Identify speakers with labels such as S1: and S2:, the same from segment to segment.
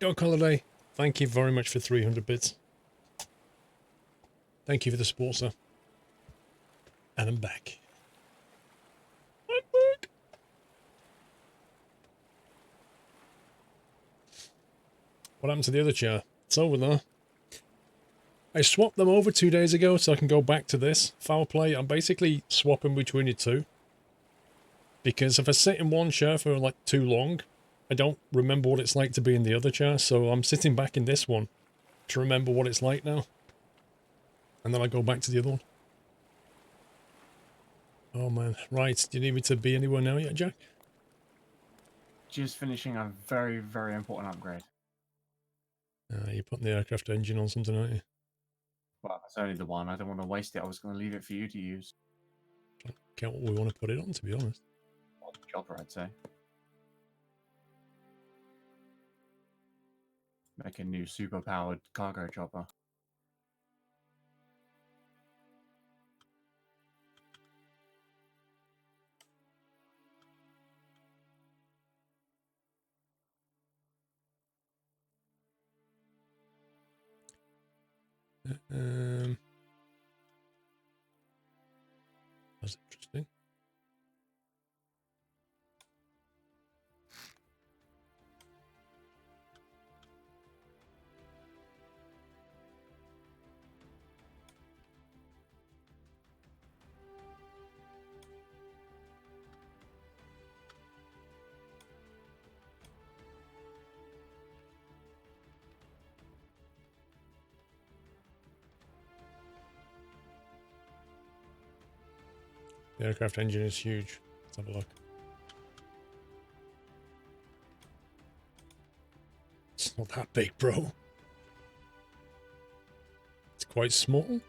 S1: Dog Holiday, thank you very much for 300 bits. Thank you for the support, sir. And I'm back. I'm back. What happened to the other chair? It's over there. I swapped them over 2 days ago so I can go back to this. Foul play, I'm basically swapping between the two. Because if I sit in one chair for like too long, I don't remember what it's like to be in the other chair, so I'm sitting back in this one to remember what it's like now. And then I go back to the other one. Oh man, right, do you need me to be anywhere now yet, Jack?
S2: Just finishing a very, very important upgrade.
S1: You're putting the aircraft engine on something, aren't you?
S2: Well, that's only the one. I don't want to waste it. I was going to leave it for you to use.
S1: Don't care what we want to put it on, to be honest.
S2: Well, the chopper, I'd say. Make a new super-powered cargo chopper.
S1: That's interesting. The aircraft engine is huge. Let's have a look. It's not that big, bro. It's quite small.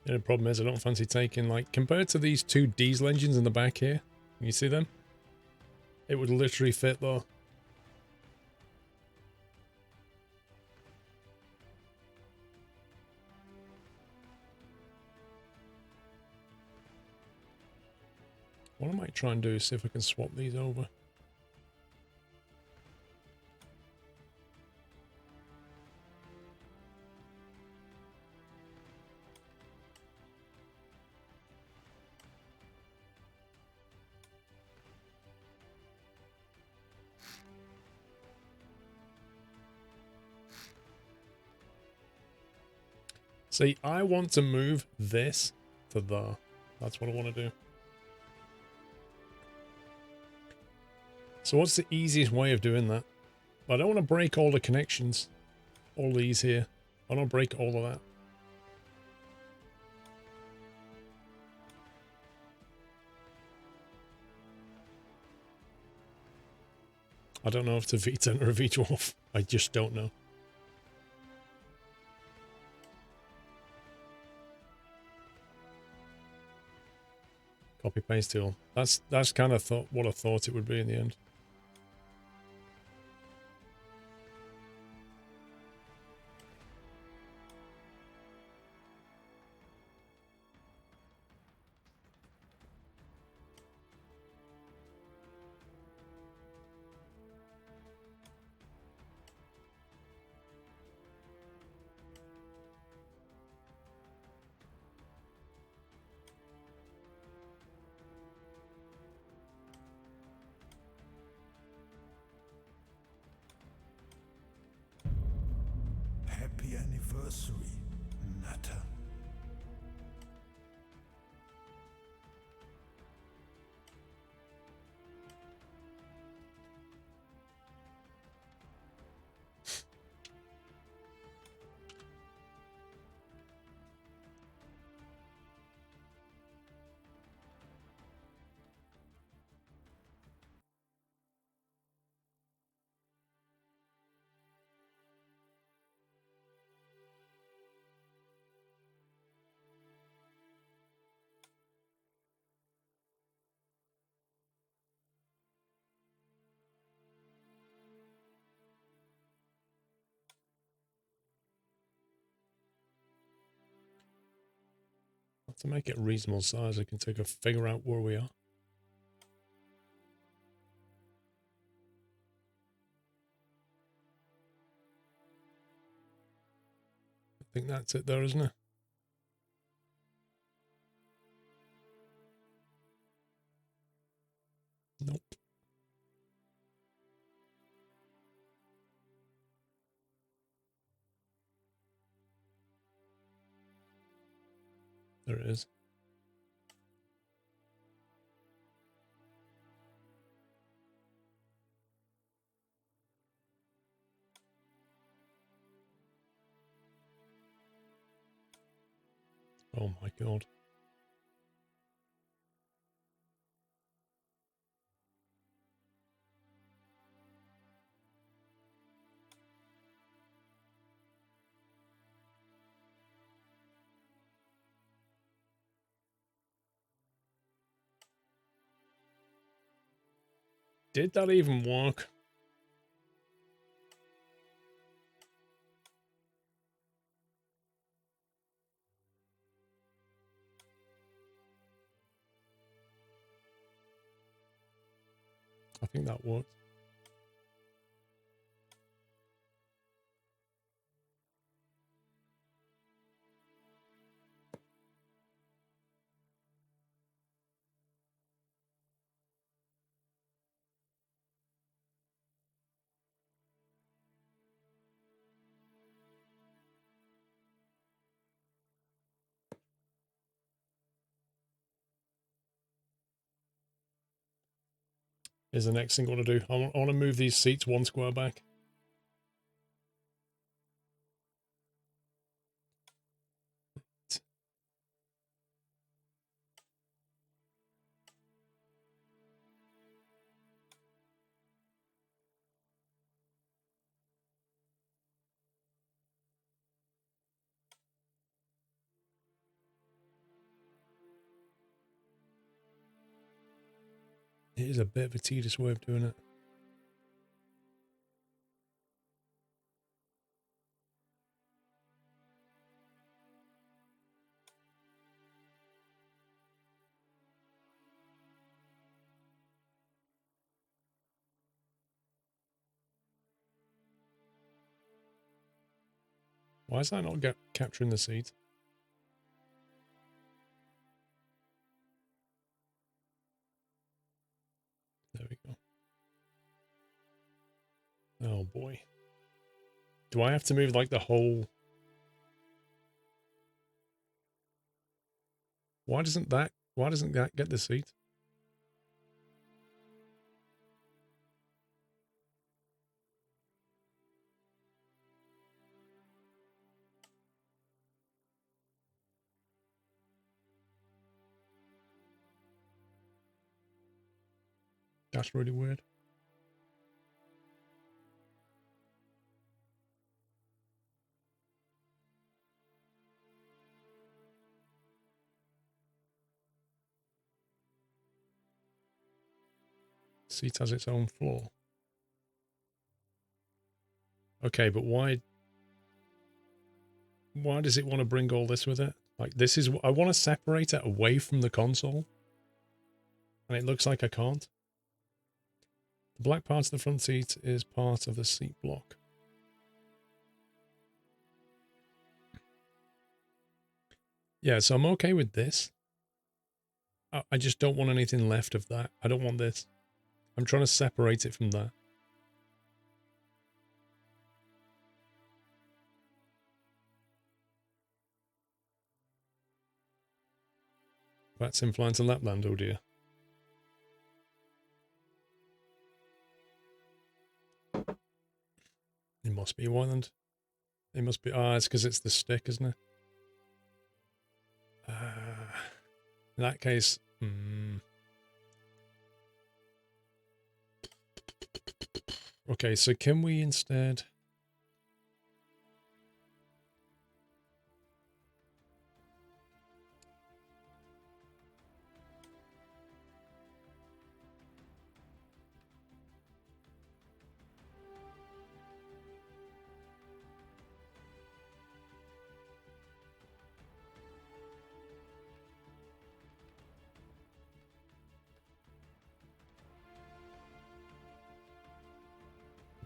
S1: The only problem is I don't fancy taking, like, compared to these two diesel engines in the back here, can you see them? It would literally fit though. What I might try and do is see if I can swap these over. See, I want to move this to there. That's what I want to do. So what's the easiest way of doing that? I don't want to break all the connections. All these here. I don't break all of that. I don't know if it's a V10 or a V12. I just don't know. Copy paste tool. That's kind of what I thought it would be in the end.
S3: Happy anniversary, Nutter.
S1: To make it a reasonable size, I can take a figure out where we are. I think that's it there, isn't it? Nope. There it is. Oh my god. Did that even work? I think that worked. Is the next thing I want to do. I want to move these seats 1 square back. It is a bit of a tedious way of doing it. Why is that not capturing the seat? There we go. Oh boy. Do I have to move like the whole... Why doesn't that get the seat? That's really weird. Seat has its own floor. Okay, but why does it want to bring all this with it? Like, this is... I want to separate it away from the console. And it looks like I can't. The black part of the front seat is part of the seat block. Yeah, so I'm okay with this. I just don't want anything left of that. I don't want this. I'm trying to separate it from that. That's in flying to Lapland, oh dear. It must be Wyland. It must be... Ah, it's because it's the stick, isn't it? In that case... Okay, so can we instead...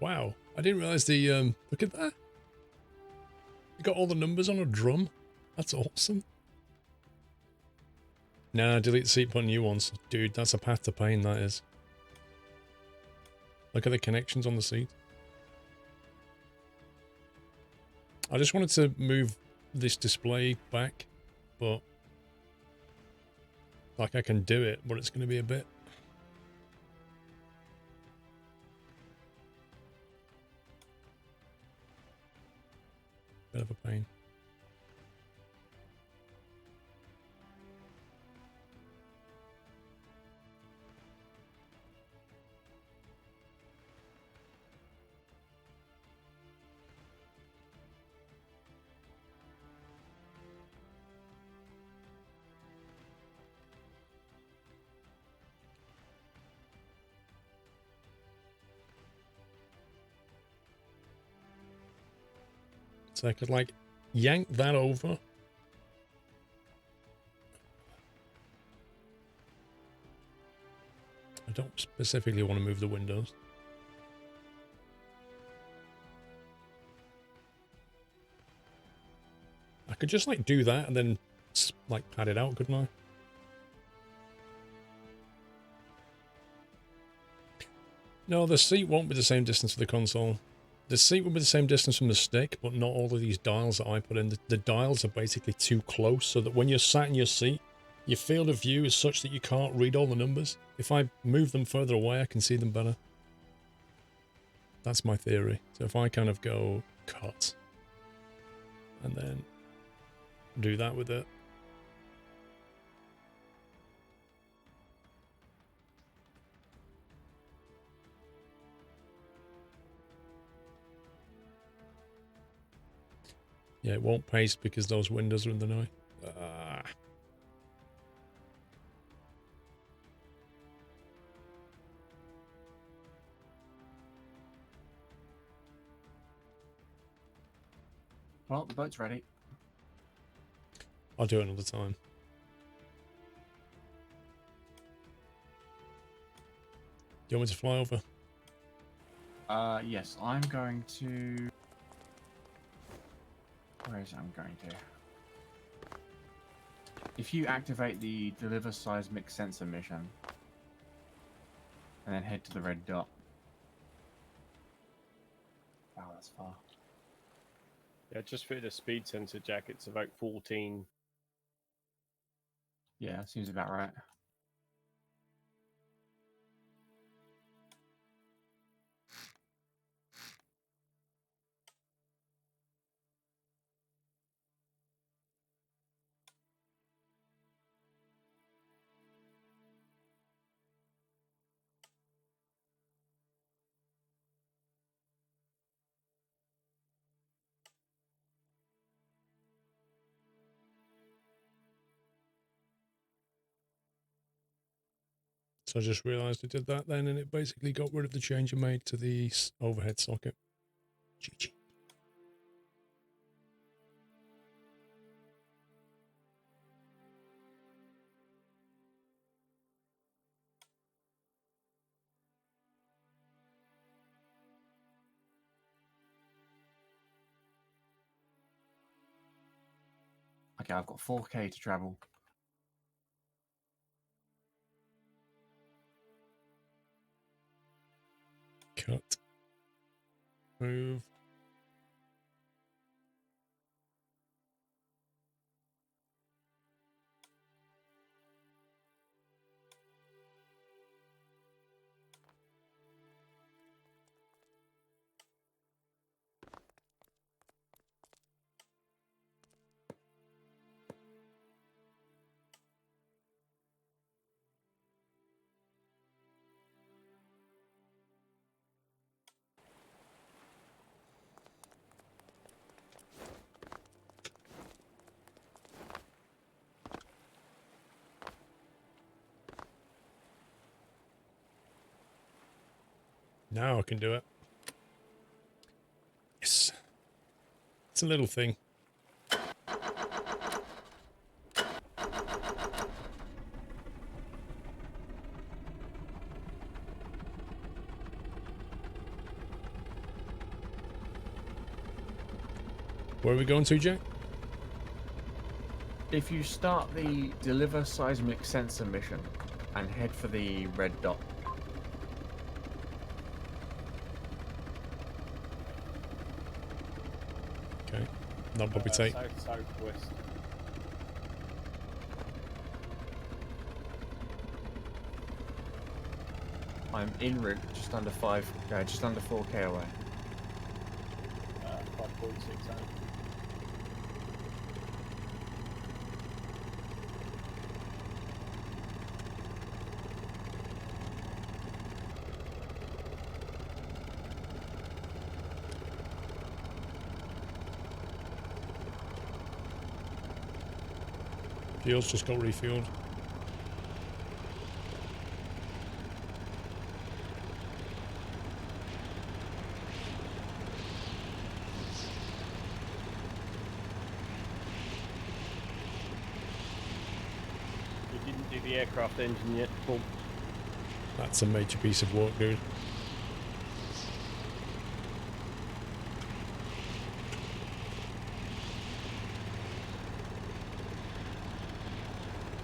S1: Wow, I didn't realize the, look at that. You got all the numbers on a drum. That's awesome. Nah, delete the seat, put new ones. Dude, that's a path to pain, that is. Look at the connections on the seat. I just wanted to move this display back, but like I can do it, but it's going to be a bit. Bit of a pain. So I could like yank that over. I don't specifically want to move the windows. I could just like do that and then like pad it out, couldn't I? No, the seat won't be the same distance for the console. The seat will be the same distance from the stick, but not all of these dials that I put in. The dials are basically too close, so that when you're sat in your seat, your field of view is such that you can't read all the numbers. If I move them further away, I can see them better. That's my theory. So if I kind of go cut, and then do that with it. Yeah, it won't paste because those windows are in the way.
S2: Well, the boat's ready.
S1: I'll do it another time. Do you want me to fly over?
S2: Yes, I'm going to... Where is it I'm going to? If you activate the Deliver Seismic Sensor mission, and then head to the red dot. Wow, that's far.
S4: Yeah, just for the speed sensor, Jack, it's about 14.
S2: Yeah, seems about right.
S1: So I just realized I did that then, and it basically got rid of the change I made to the overhead socket. GG.
S2: Okay, I've got 4K to travel.
S1: Cut. Move. Now I can do it. Yes. It's a little thing. Where are we going to, Jack?
S2: If you start the deliver seismic sensor mission and head for the red dot.
S1: Okay. That'll probably take.
S4: Southwest.
S2: I'm en route, just under 4k away.
S4: 5.6 out.
S1: Fuel's just got refueled.
S4: You didn't do the aircraft engine yet, Paul.
S1: That's a major piece of work, dude.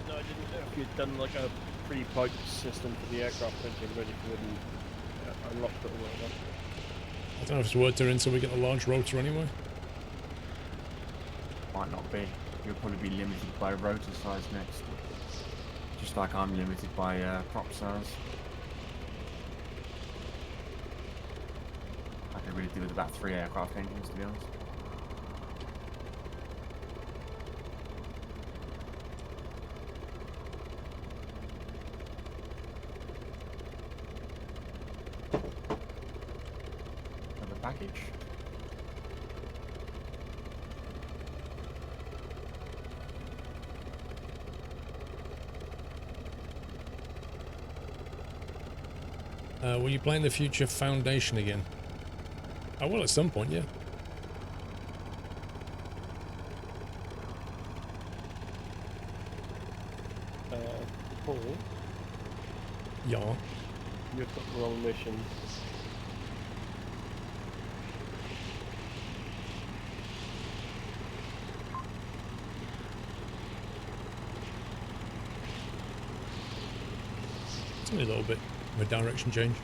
S4: No, I didn't know if you'd done like a pre-piped system for the aircraft engine ready for when you unlocked it or whatever.
S1: I don't know if it's worth doing until we get a large rotor anyway.
S2: Might not be. You'll probably be limited by rotor size next. Just like I'm limited by prop size. I could really do with about 3 aircraft engines, to be honest. Another package.
S1: Were you playing the Future Foundation again? I will at some point, yeah.
S4: Paul,
S1: Yeah.
S4: you've got the wrong mission.
S1: It's only a little bit of a direction change.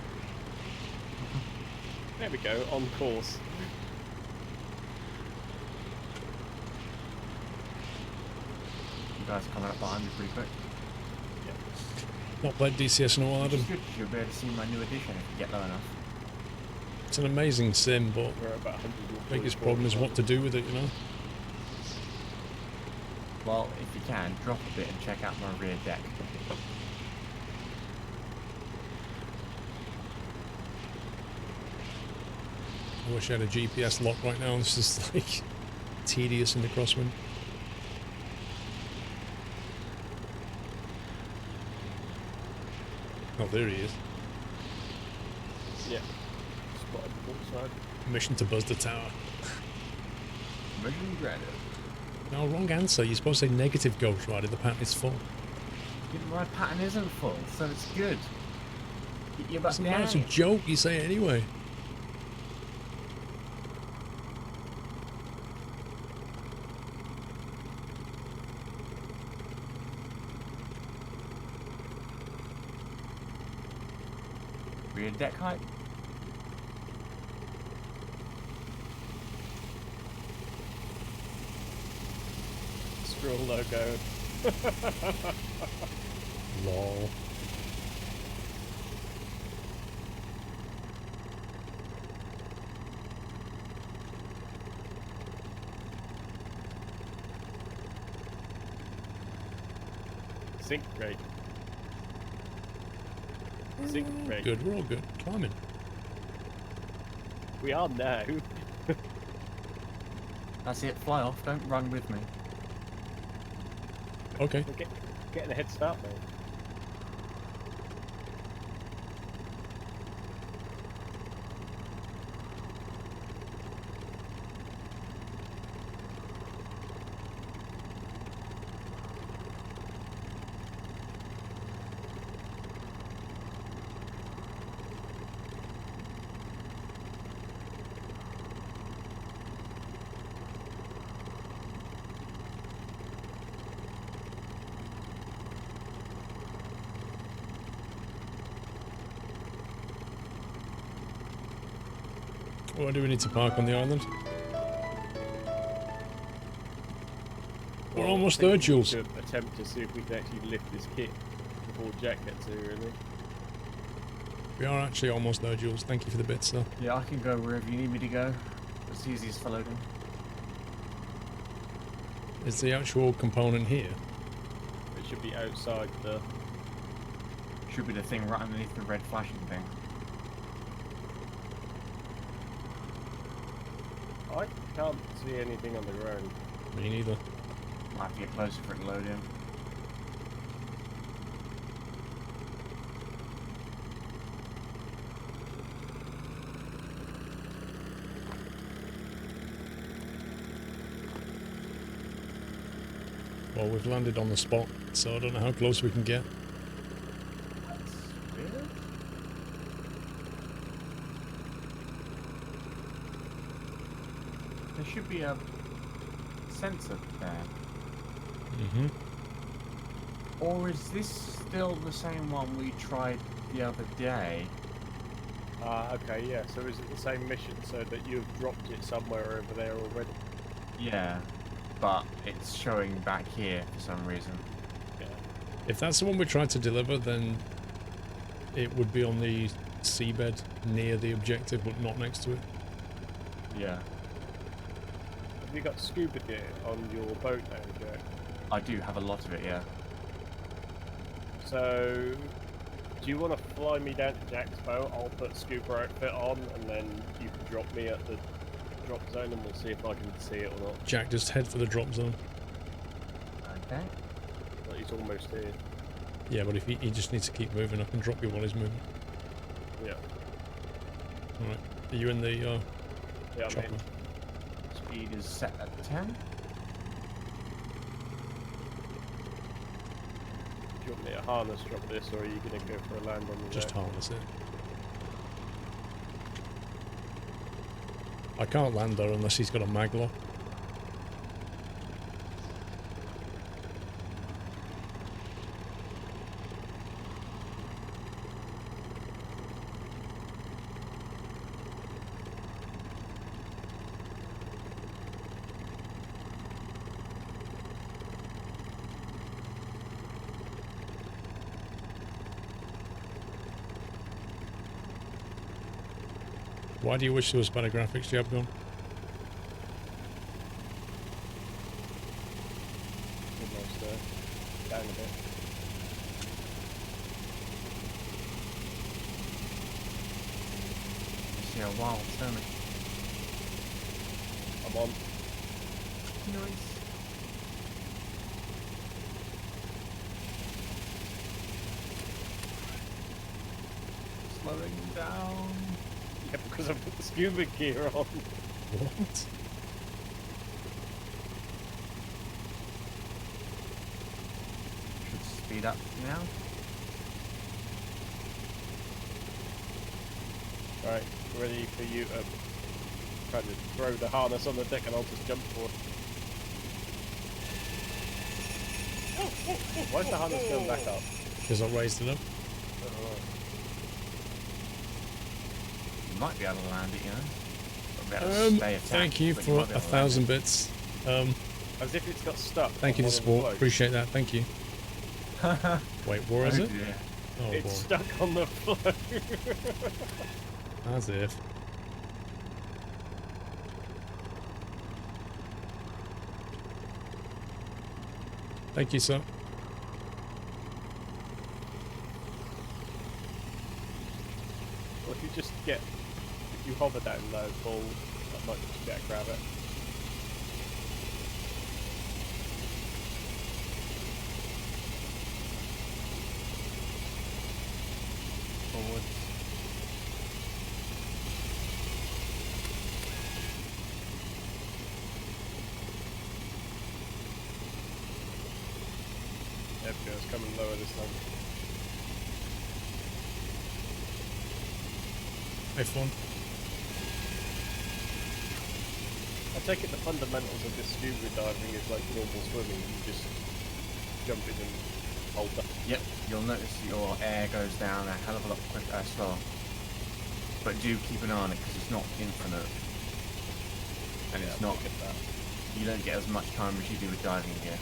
S4: There we go, on course.
S2: You guys are coming up behind me pretty quick.
S1: Not played DCS in a while,
S2: Which
S1: Adam.
S2: is good, 'cause you'll be able to see my new edition if you get low enough.
S1: It's an amazing sim, but
S4: We're about 100.
S1: biggest problem is what to do with it, you know?
S2: Well, if you can, drop a bit and check out my rear deck.
S1: I wish I had a GPS lock right now. This is like tedious in the crosswind. Oh, there he is.
S4: Yeah. Spotted the port side.
S1: Mission to buzz the tower.
S2: Mission granted.
S1: No, wrong answer. You're supposed to say negative Ghost Rider. The pattern is full.
S2: My pattern isn't full, so it's good. You're back
S1: Doesn't matter. It's a
S2: down.
S1: joke. You say it anyway.
S2: Rear deck height.
S4: Squirrel logo.
S1: Lol.
S4: Sync rate. Sync rate.
S1: Good. We're all good. Climbing.
S4: We are now.
S2: That's it, fly off, don't run with me.
S1: Okay.
S4: We're getting a head start, mate.
S1: Why do we need to park on the island? We're
S4: Well,
S1: almost
S4: I think
S1: there,
S4: we
S1: Jules.
S4: should attempt to see if we can actually lift this kit before Jack gets here, really.
S1: We are actually almost there, Jules. Thank you for the bits, though.
S2: Yeah, I can go wherever you need me to go. It's easiest for loading.
S1: Is the actual component here?
S4: It should be outside the...
S2: Should be the thing right underneath the red flashing thing.
S4: I can't see anything on the ground.
S1: Me neither.
S2: Might have to get closer for it to load in.
S1: Well, we've landed on the spot, so I don't know how close we can get.
S2: That's weird. There should be a sensor there.
S1: Mm-hmm.
S2: Or is this still the same one we tried the other day?
S4: Okay, yeah, so is it the same mission, so that you've dropped it somewhere over there already?
S2: Yeah, but it's showing back here for some reason.
S4: Yeah.
S1: If that's the one we tried to deliver, then it would be on the seabed near the objective, but not next to it.
S2: Yeah,
S4: Have you got scuba gear on your boat now, Jack?
S2: I do have a lot of it, yeah.
S4: So, do you want to fly me down to Jack's boat? I'll put scuba outfit on, and then you can drop me at the drop zone, and we'll see if I can see it or not.
S1: Jack, just head for the drop zone.
S2: Okay.
S4: But he's almost here.
S1: Yeah, but if he just needs to keep moving, I can drop you while he's moving.
S4: Yeah.
S1: Alright. Are you in the
S4: Yeah, I'm
S1: chopper?
S4: in.
S2: Speed is set at 10.
S4: Do you want me to harness drop this, or are you going to go for a land on the
S1: Just
S4: deck?
S1: harness it. I can't land there unless he's got a mag lock. Why do you wish there was better graphics, Jabgon?
S4: Almost there. Down a bit.
S2: I see a wild turning.
S4: I'm on.
S2: Nice. Slowing down.
S4: Yeah, because I put the scuba gear on.
S1: What?
S2: Should speed up now.
S4: Right, ready for you to try to throw the harness on the deck, and I'll just jump for it. Why is the harness going back up?
S1: Because I raised it up.
S2: You might be able to land it, you know. But be able to stay attached,
S1: Thank you
S2: but
S1: for
S2: might be able to land
S1: 1,000 bits.
S4: As if it's got stuck.
S1: Thank you
S4: on
S1: for
S4: one of the
S1: support.
S4: floats.
S1: Appreciate that. Thank you.
S2: it.
S1: Wait, where is
S2: Oh
S1: it?
S2: dear.
S1: Oh
S4: It's
S1: boy.
S4: stuck on the float.
S1: As if. Thank you, sir.
S4: Well, if you just get, if you hover down low, pull, that might just get grab it.
S2: Forwards.
S4: There we go, it's coming lower this time.
S1: F1.
S4: I take it the fundamentals of this scuba diving is like normal swimming. You just jump in and hold that.
S2: Yep, you'll notice your air goes down a hell of a lot quicker, slower. But do keep an eye on it because it's not infinite. And it's not. You don't get as much time as you do with diving gear.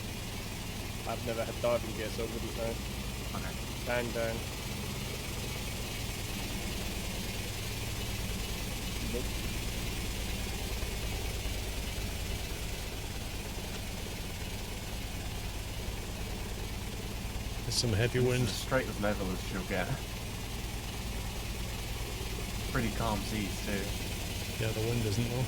S4: I've never had diving gear, so I wouldn't know.
S2: Okay.
S4: Bang, bang. Nope.
S1: There's some heavy
S2: It's
S1: wind.
S2: as straight as level as she'll get. Pretty calm seas too.
S1: Yeah, the wind isn't though.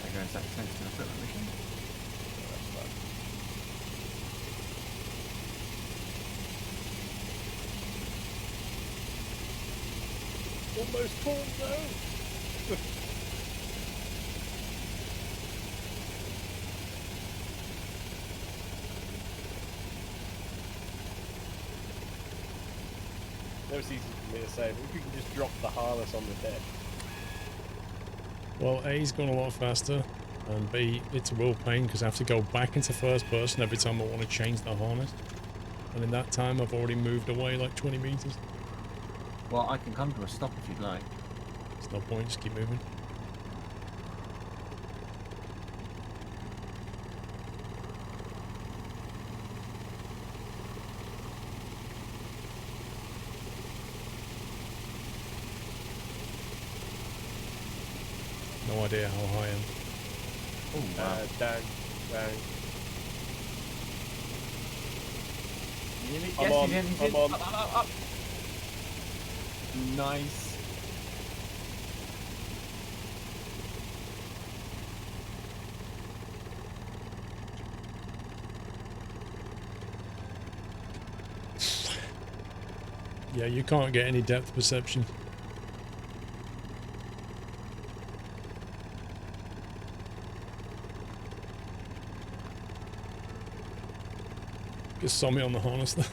S2: There goes that sensitive equipment mission.
S4: Almost full though. No, it's easy for me to say, but if you can just drop the harness on the deck.
S1: Well, A's gone a lot faster, and B, it's a real pain because I have to go back into first person every time I want to change the harness. And in that time, I've already moved away like 20 meters.
S2: Well, I can come to a stop if you'd like.
S1: There's no point, just keep moving. No idea how high I am.
S2: Oh, wow.
S4: Down, down.
S2: Nearly.
S4: I'm
S2: Yes,
S4: on,
S2: he's in, he's
S4: I'm
S2: in.
S4: on.
S2: Up. Nice.
S1: Yeah, you can't get any depth perception. Just saw me on the harness there.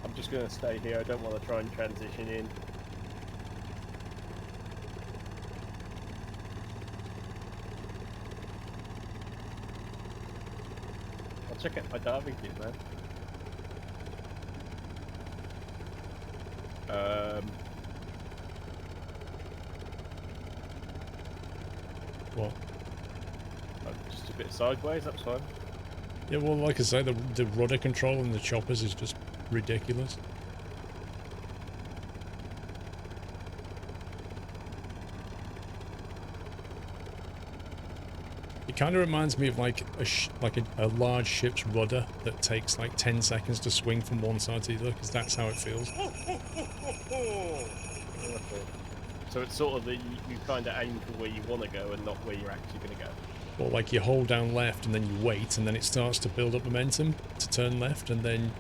S4: I'm just going to stay here. I don't want to try and transition in. I'll check out my diving kit, man.
S1: What?
S4: Just a bit sideways, that's fine.
S1: Yeah, well, like I say, the rudder control in the choppers is just ridiculous. It kind of reminds me of like a large ship's rudder that takes like 10 seconds to swing from one side to the other, because that's how it feels.
S4: So it's sort of you kind of aim for where you want to go and not where you're actually going to go.
S1: Or like you hold down left and then you wait, and then it starts to build up momentum to turn left, and then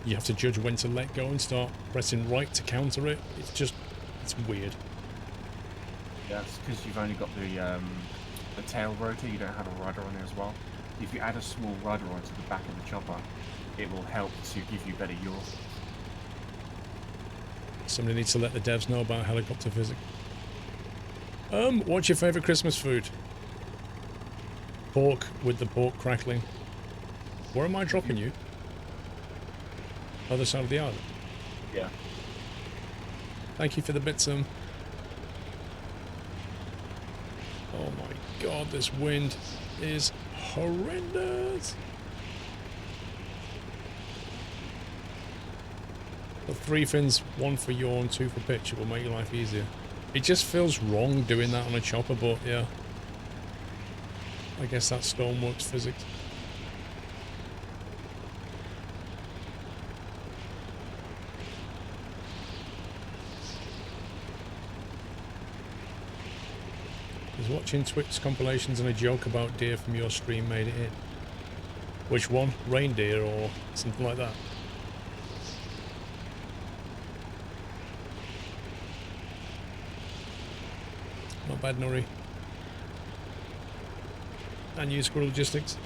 S1: you have to judge when to let go and start pressing right to counter it. It's weird.
S2: Yeah, that's because you've only got the tail rotor, you don't have a rudder on it as well. If you add a small rudder onto the back of the chopper, it will help to give you better yaw.
S1: Somebody needs to let the devs know about helicopter physics. What's your favourite Christmas food? Pork with the pork crackling. Where am I dropping you? Other side of the island.
S2: Yeah.
S1: Thank you for the bits, Oh my god, this wind is horrendous. The 3 fins, 1 for yaw and 2 for pitch. It will make your life easier. It just feels wrong doing that on a chopper, but yeah. I guess that's Stormworks physics. I was watching Twitch compilations and a joke about deer from your stream made it in. Which one? Reindeer or something like that? Not bad, Nuri. And you, Squirrel Logistics.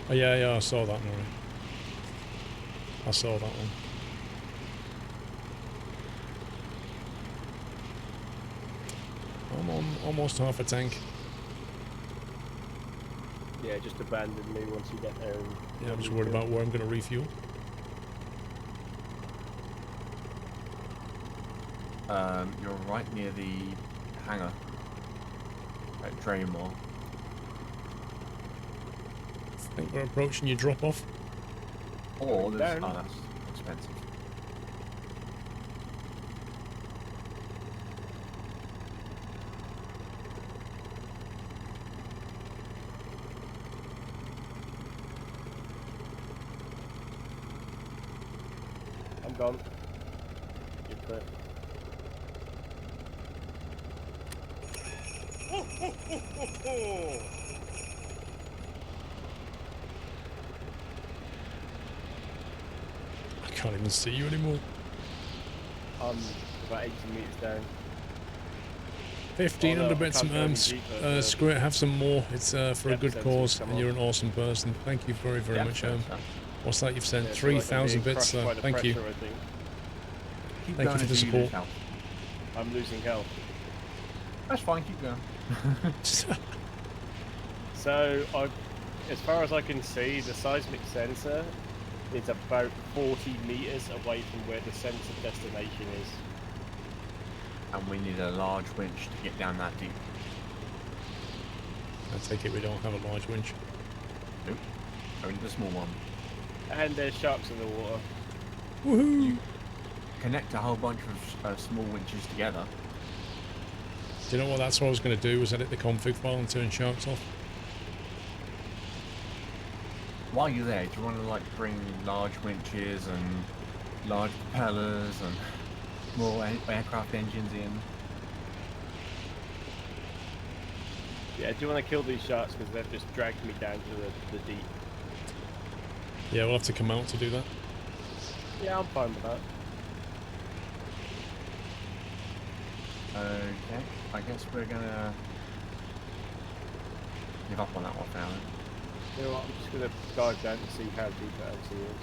S1: Oh yeah, yeah, I saw that one. I saw that one. I'm on almost half a tank.
S4: Yeah, just abandon me once you get there. And
S1: Yeah, I'm just worried about where I'm going to refuel.
S2: You're right near the hangar at Draymore.
S1: I think we're approaching your drop off.
S2: Or there's...
S4: down.
S2: Oh, that's expensive.
S4: I'm gone. You're clear.
S1: I can't even see you anymore.
S4: I'm about 80 meters down.
S1: 1500
S4: Oh, no, I
S1: bits,
S4: can't go any deeper,
S1: Squirt, have some more. It's for a
S4: depth
S1: good
S4: sensors
S1: cause,
S4: come
S1: and
S4: on.
S1: you're an awesome person. Thank you very, very much. What's that you've sent?
S4: Yeah, so like I'm
S1: 3,000
S4: being
S1: bits,
S4: crushed by the
S1: thank you.
S4: pressure, I think.
S2: Keep
S1: Thank you
S2: going
S1: for the
S2: until you lose
S1: support.
S2: health.
S4: I'm losing health.
S2: That's fine, keep going.
S4: So, as far as I can see, the seismic sensor is about 40 meters away from where the sensor destination is.
S2: And we need a large winch to get down that deep.
S1: I take it we don't have a large winch.
S2: Nope. Only the small one.
S4: And there's sharks in the water.
S1: Woohoo!
S2: Connect a whole bunch of small winches together.
S1: Do you know what? That's what I was going to do, was edit the config file and turn sharks off.
S2: While you're there, do you want to like bring large winches and large propellers and more aircraft engines in?
S4: Yeah, do you want to kill these sharks because they've just dragged me down to the deep?
S1: Yeah, we'll have to come out to do that.
S4: Yeah, I'm fine with that.
S2: Okay, I guess we're gonna give up on that one for now then.
S4: You know what, I'm just going to dive down to see how deep it actually is.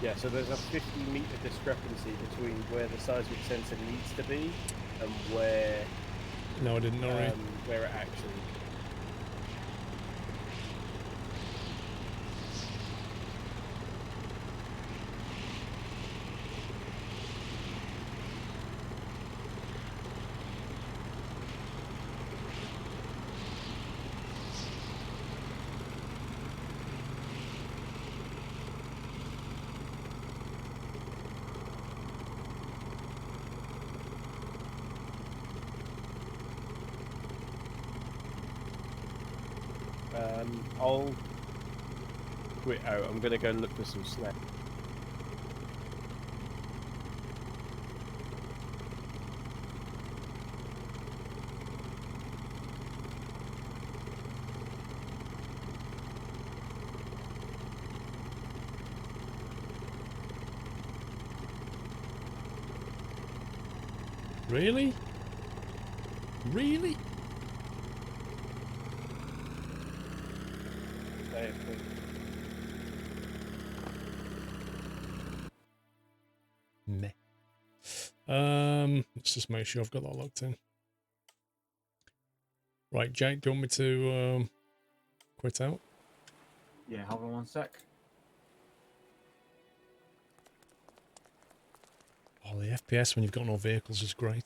S4: Yeah, so there's a 50-meter discrepancy between where the seismic sensor needs to be and where
S1: No, I didn't know, right?
S4: where it actually. I'll quit out. I'm gonna go and look for some snacks.
S1: Really? Really? Meh. Let's just make sure I've got that locked in. Right, Jake, do you want me to quit out?
S2: Yeah, hold on one sec.
S1: Oh, the FPS when you've got no vehicles is great.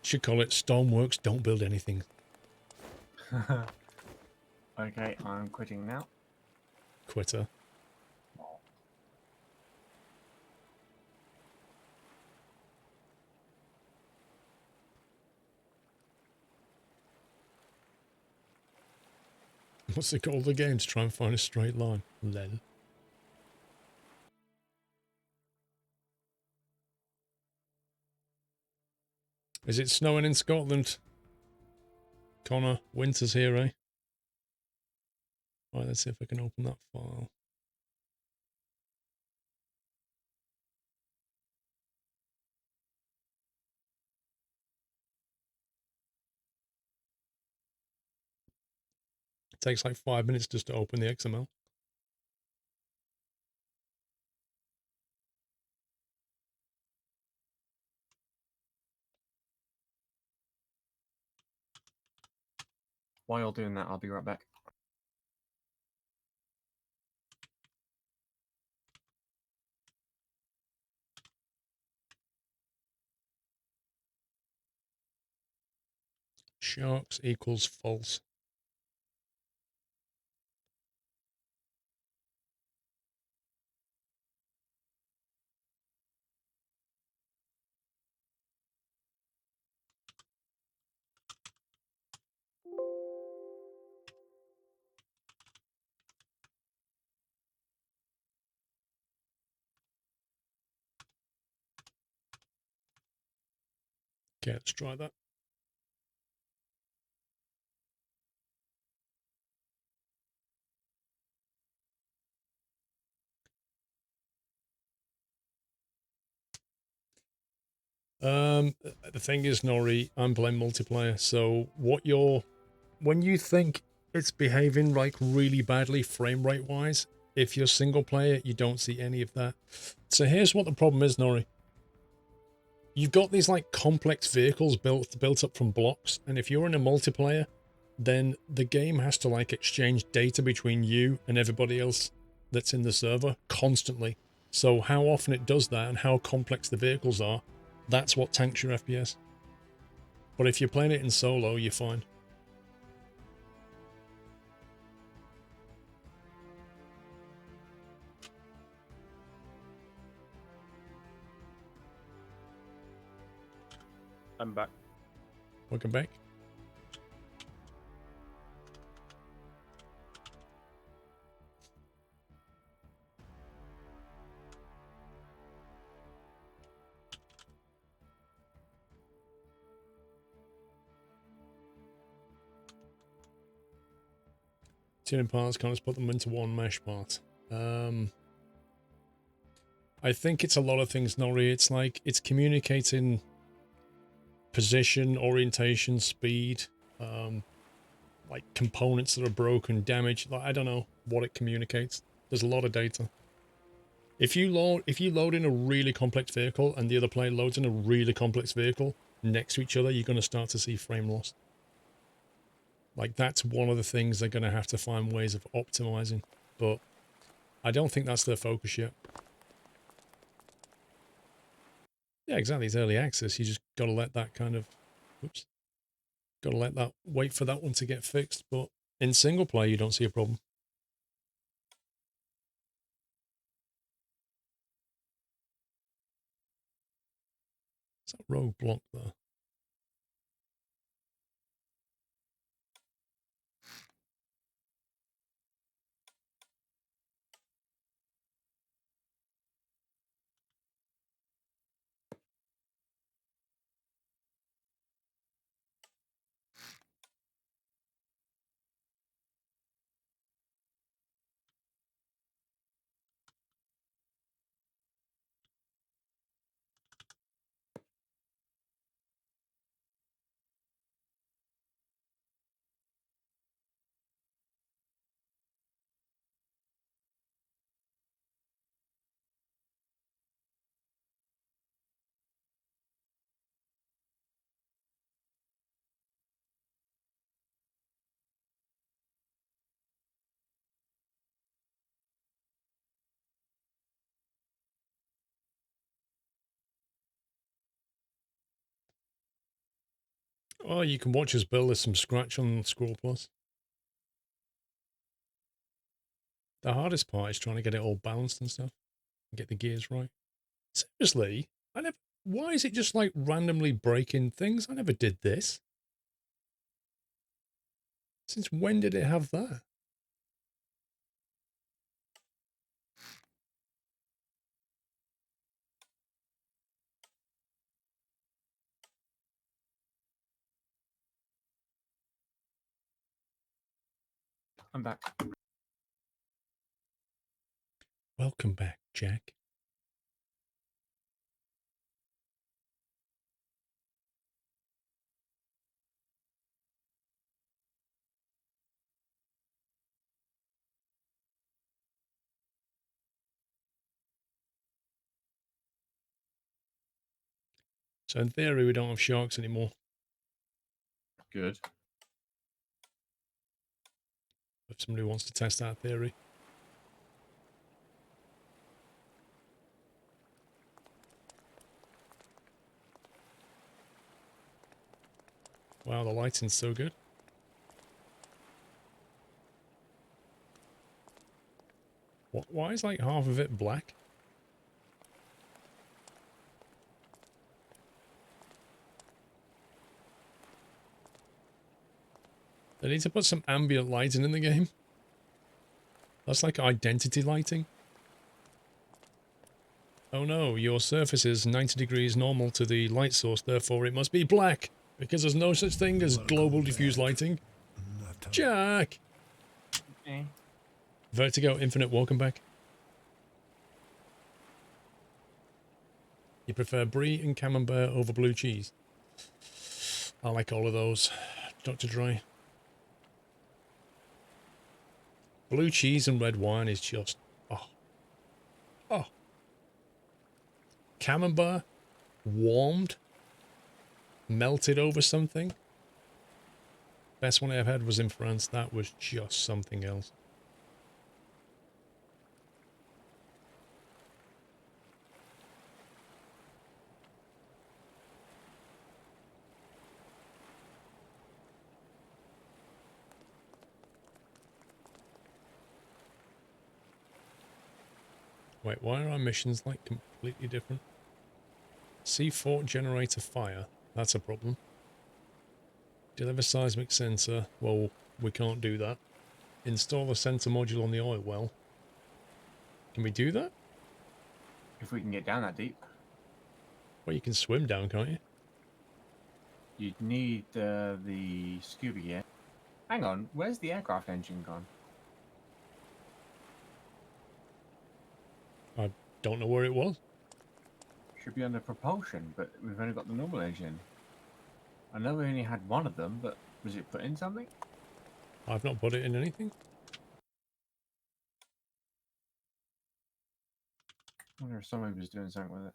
S1: Should call it Stormworks Don't Build Anything.
S2: Okay, I'm quitting now.
S1: Quitter. What's it called again to try and find a straight line? Lel. Is it snowing in Scotland? Connor, winter's here, eh? Right, let's see if I can open that file. takes like 5 minutes just to open the XML.
S2: While you're doing that, I'll be right back.
S1: Sharks equals false. Okay, let's try that. The thing is, Nori, I'm playing multiplayer, so when you think it's behaving like really badly frame rate wise, if you're single player, you don't see any of that. So here's what the problem is, Nori. You've got these like complex vehicles built up from blocks, and if you're in a multiplayer, then the game has to like exchange data between you and everybody else that's in the server constantly. So how often it does that and how complex the vehicles are, that's what tanks your FPS. But if you're playing it in solo, you're fine.
S4: I'm back.
S1: Welcome back. Tuning parts, can't just put them into one mesh part. I think it's a lot of things, Nori. It's like, it's communicating position, orientation, speed, like components that are broken, damaged. Like, I don't know what it communicates. There's a lot of data. If you load in a really complex vehicle and the other player loads in a really complex vehicle next to each other, you're going to start to see frame loss. Like, that's one of the things they're going to have to find ways of optimizing. But I don't think that's their focus yet. Yeah, exactly. It's early access. You just got to let that kind of... Oops. Got to let that... Wait for that one to get fixed. But in single player, you don't see a problem. Is that rogue block there? Oh, you can watch us build this from scratch on SquirrelPlus. The hardest part is trying to get it all balanced and stuff. And get the gears right. Seriously? Why is it just like randomly breaking things? I never did this. Since when did it have that?
S2: I'm back.
S1: Welcome back, Jack. So in theory, we don't have sharks anymore.
S2: Good.
S1: If somebody wants to test that theory. Wow, the lighting's so good. Why is like half of it black? They need to put some ambient lighting in the game. That's like identity lighting. Oh no, your surface is 90 degrees normal to the light source, therefore it must be black, because there's no such thing as global diffuse lighting.
S3: Nutter.
S1: Jack!
S2: Eh.
S1: Vertigo, Infinite, welcome back. You prefer brie and camembert over blue cheese? I like all of those. Dr. Dre. Blue cheese and red wine is just... Oh. Oh. Camembert, warmed, melted over something. Best one I ever had was in France. That was just something else. Wait, why are our missions like completely different? C4 generator fire. That's a problem. Deliver seismic sensor. Well, we can't do that. Install a sensor module on the oil well. Can we do that?
S2: If we can get down that deep,
S1: Well, you can swim down, can't you?
S2: you'd need the scuba gear. Hang on, where's the aircraft engine gone?
S1: I don't know where it was.
S2: Should be under propulsion, but we've only got the normal engine. I know we only had one of them, but was it put in something?
S1: I've not put it in anything.
S2: I wonder if somebody was doing something with it.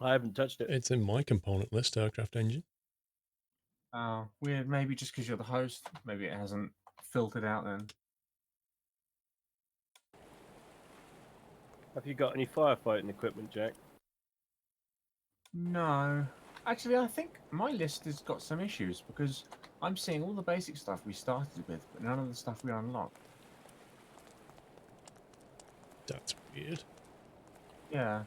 S4: I haven't touched it.
S1: It's in my component list, aircraft engine.
S2: Oh, weird. Maybe just because you're the host, maybe it hasn't filtered out then.
S4: Have you got any firefighting equipment, Jack?
S2: No. Actually, I think my list has got some issues because I'm seeing all the basic stuff we started with, but none of the stuff we unlocked.
S1: That's weird.
S2: Yeah.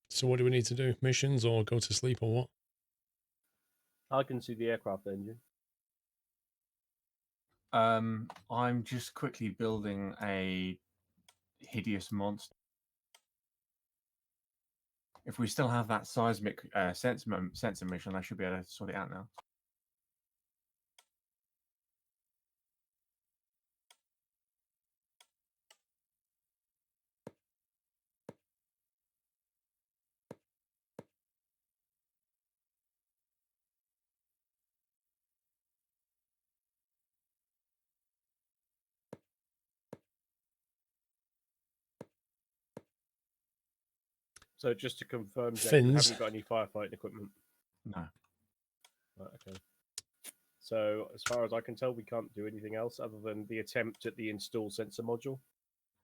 S1: So what do we need to do? Missions or go to sleep or what?
S4: I can see the aircraft engine.
S2: I'm just quickly building a hideous monster. If we still have that seismic sensor mission, I should be able to sort it out now.
S4: So just to confirm, Jack, you
S1: Fins.
S4: haven't got any firefighting equipment.
S2: No.
S4: Right, okay. So as far as I can tell, we can't do anything else other than the attempt at the install sensor module.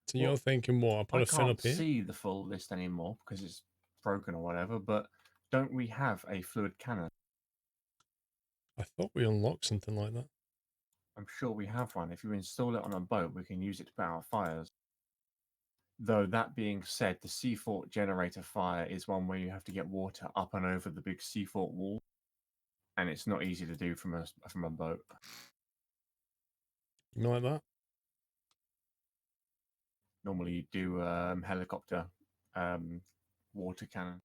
S1: So you're thinking what? I'll put
S2: I
S1: a fin
S2: can't
S1: up here?
S2: see the full list anymore because it's broken or whatever, but don't we have a fluid cannon?
S1: I thought we unlocked something like that.
S2: I'm sure we have one. If you install it on a boat, we can use it to put out fires. Though that being said, the sea fort generator fire is one where you have to get water up and over the big sea fort wall, and it's not easy to do from a boat.
S1: You mean like that?
S2: Normally, you do helicopter water cannon.